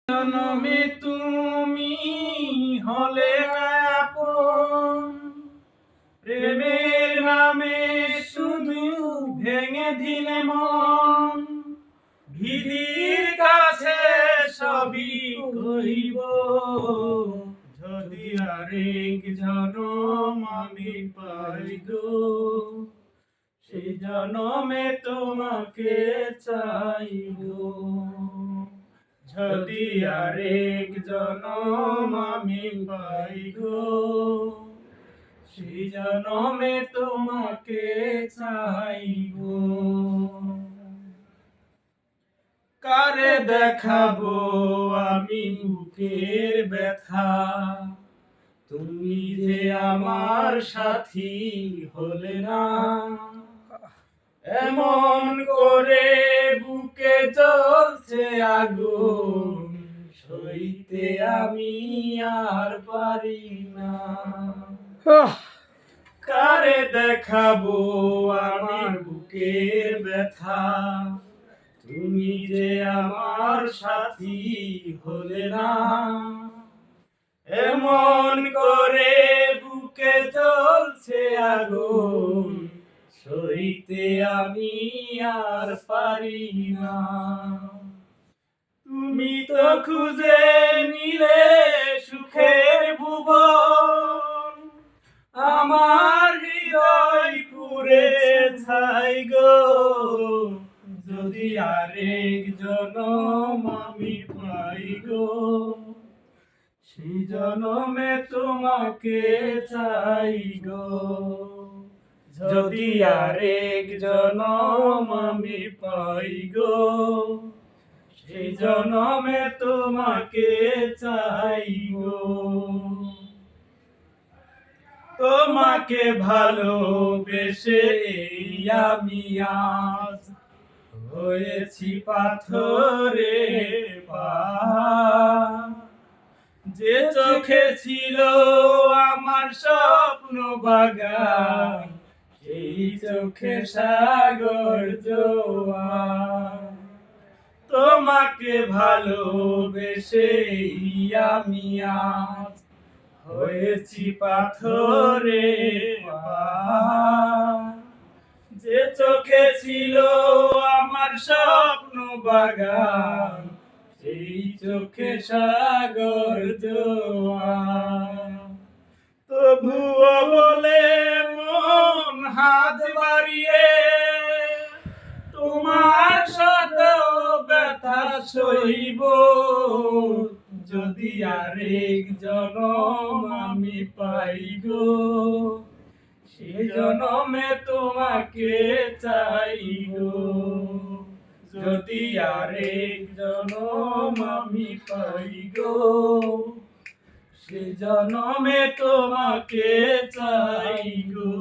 জনমে তুমি হলে আপন, প্রেমের নামে শুধু ভেঙে দিলে মন। ভিদির কাছে সবই কইব, যদি আরেক জনম আমি পাই গো, সেই জনমে তোমাকে চাইব। যদি আরেক জনম আমি পাই গো, সেই জনমে তোমাকে চাইব। কারে দেখাবো আমি বুকের ব্যথা, তুমি যে আমার সাথী হলে না। এমন করে বুকে জ্বলছে আগুন, সইতে আমি আর পারি না। কারে দেখাবো আমার বুকের ব্যথা, তুমি যে আমার সাথী হলে না। এমন করে বুকে জ্বলছে আগুন, সইতে আমি আর পারি না। তুমি তো খুঁজে নিলে সুখের ভুবন, আমার হৃদয় পুড়ে ছাই গো। যদি আরেক জনম আমি পাই গো, সেই জনমে তোমাকে চাই গো। যদি আরেক জনম আমি পাই গো, সেই জনমে তোমাকে চাই গো। তোমাকে ভালোবেসে আমি আজ হয়েছি পাথরে পাহাড়। যে চোখে ছিল আমার স্বপ্ন বাগান, সেই চোখে সাগর জোয়ার। তোমাকে ভালোবেসে আমি আজ হয়েছি পাথরে পাহাড়। যে চোখে ছিল আমার স্বপ্ন বাগান, সেই চোখে সাগর জোয়ার। তবুও বলে মন হাত বাড়িয়ে, তোমার শত ব্যথা সইব। যদি আরেক জনম আমি পাই গো, সেই জনমে তোমাকে চাই গো। যদি আরেক জনম আমি পাই গো, সেই জনমে তোমাকে চাই গো।